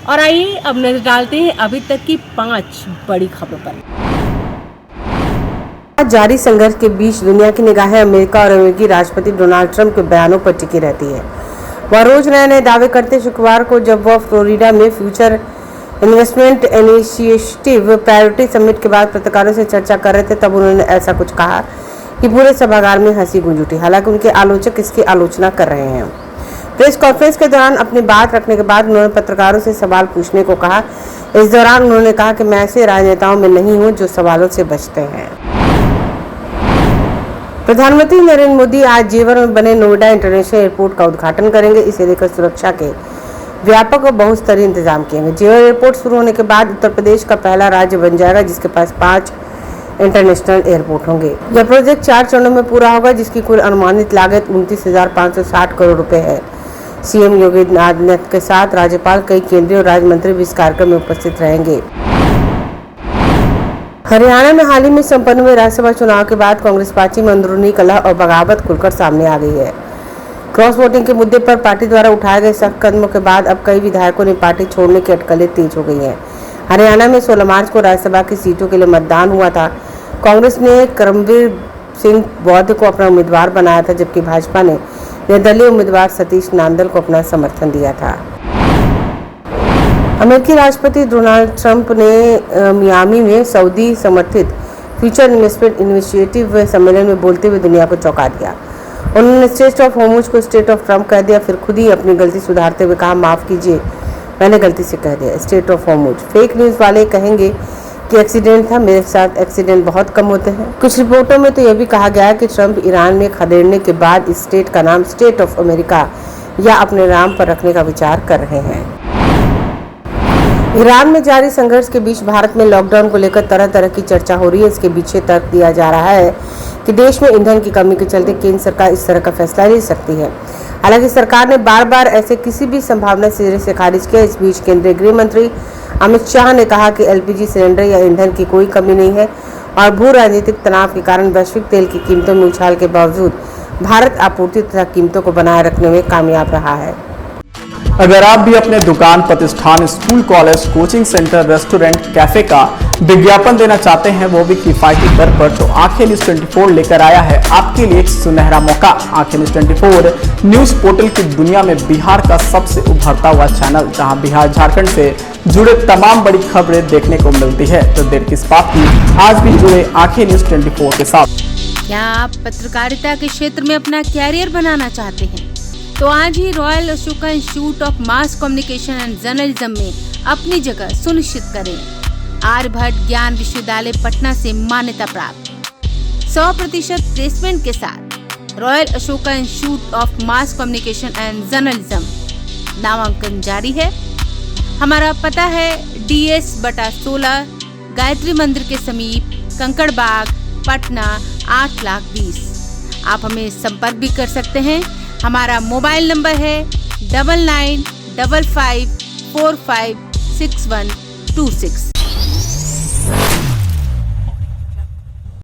और आइए अब नजर डालते हैं अभी तक की 5 बड़ी खबरों पर। जारी संघर्ष के बीच दुनिया की निगाहें अमेरिका और अमेरिकी राष्ट्रपति डोनाल्ड ट्रंप के बयानों पर टिकी रहती है। वह रोज नए नए दावे करते। शुक्रवार को जब वह फ्लोरिडा में future investment initiative priority summit के बाद पत्रकारों से चर्चा कर रहे थे, तब उन्होंने ऐसा कुछ कहा कि पूरे सभागार में हंसी गूंज उठी। हालांकि उनके आलोचक इसकी आलोचना कर रहे हैं। प्रेस कॉन्फ्रेंस के दौरान अपनी बात रखने के बाद उन्होंने पत्रकारों से सवाल पूछने को कहा। इस दौरान उन्होंने कहा कि मैं ऐसे राजनेताओं में नहीं हूं जो सवालों से बचते हैं। प्रधानमंत्री नरेंद्र मोदी आज जेवर में बने नोएडा इंटरनेशनल एयरपोर्ट का उद्घाटन करेंगे। इसे लेकर सुरक्षा के व्यापक और बहुस्तरीय इंतजाम किए गए। जेवर एयरपोर्ट शुरू होने के बाद उत्तर प्रदेश का पहला राज्य बन जाएगा जिसके पास 5 इंटरनेशनल एयरपोर्ट होंगे। यह प्रोजेक्ट 4 चरणों में पूरा होगा, जिसकी कुल अनुमानित लागत 29,560 करोड़ रुपए है। सीएम योगी आदित्यनाथ के साथ राज्यपाल, कई केंद्रीय और राज्य मंत्री भी इस कार्यक्रम में उपस्थित रहेंगे। हरियाणा में हाल ही में संपन्न हुए राज्यसभा चुनाव के बाद कांग्रेस पार्टी में अंदरूनी कलह और बगावत खुलकर सामने आ गई है। क्रॉस वोटिंग के मुद्दे पर पार्टी द्वारा उठाए गए सख्त कदमों के बाद अब कई विधायकों ने पार्टी छोड़ने की अटकलें तेज हो गई हैं। हरियाणा में 16 मार्च को राज्यसभा की सीटों के लिए मतदान हुआ था। कांग्रेस ने करमवीर सिंह बौद्ध को अपना उम्मीदवार बनाया था, जबकि भाजपा ने निर्दलीय उम्मीदवार सतीश नांदल को अपना समर्थन दिया था। अमेरिकी राष्ट्रपति डोनाल्ड ट्रंप ने मियामी में सऊदी समर्थित फ्यूचर इन्वेस्टमेंट इनिशिएटिव सम्मेलन में बोलते हुए दुनिया को चौंका दिया। उन्होंने स्टेट ऑफ होर्मुज को स्टेट ऑफ ट्रंप कह दिया, फिर खुद ही अपनी गलती सुधारते हुए कहा, माफ कीजिए, मैंने गलती से कह दिया state of Hormuz. Fake news वाले कहेंगे कि एक्सीडेंट था, मेरे साथ एक्सीडेंट बहुत कम होते हैं। कुछ रिपोर्टों में तो यह भी कहा गया है कि ट्रंप ईरान में खदेड़ने के बाद इस स्टेट का नाम स्टेट ऑफ अमेरिका या अपने नाम पर रखने का विचार कर रहे हैं। ईरान में जारी संघर्ष के बीच भारत में लॉकडाउन को लेकर तरह तरह की चर्चा हो रही है। इसके पीछे तर्क दिया जा रहा है कि देश में ईंधन की कमी के चलते केंद्र सरकार इस तरह का फैसला ले सकती है। हालांकि सरकार ने बार बार ऐसे किसी भी संभावना सिरे से खारिज किया। इस बीच केंद्रीय गृह मंत्री अमित शाह ने कहा कि एलपीजी सिलेंडर या ईंधन की कोई कमी नहीं है और भू राजनीतिक तनाव के कारण वैश्विक तेल की कीमतों में उछाल के बावजूद भारत आपूर्ति तथा कीमतों को बनाए रखने में कामयाब रहा है। अगर आप भी अपने दुकान, प्रतिष्ठान, school, college, coaching centre, restaurant, cafe का विज्ञापन देना चाहते हैं, वो भी किफायती दर पर, तो आंखें न्यूज 24 लेकर आया है आपके लिए एक सुनहरा मौका। आंखें न्यूज 24 न्यूज पोर्टल की दुनिया में बिहार का सबसे उभरता हुआ चैनल, जहां बिहार झारखंड से जुड़े तमाम बड़ी खबरें देखने को मिलती है। तो देर किस बात की, आज भी जुड़े आंखें न्यूज 24 के साथ। क्या आप पत्रकारिता के क्षेत्र में अपना कैरियर बनाना चाहते हैं? तो आज ही Royal Ashoka Institute of Mass Communication and Journalism में अपनी जगह सुनिश्चित करें। आर्यभट्ट ज्ञान विश्वविद्यालय पटना से मान्यता प्राप्त 100% प्लेसमेंट के साथ royal Ashoka Institute of Mass Communication and journalism नामांकन जारी है। हमारा पता है DS/16 गायत्री मंदिर के समीप, कंकड़ बाग, पटना 8,20,000। आप हमें संपर्क भी कर सकते हैं। हमारा मोबाइल नंबर है 9955456126।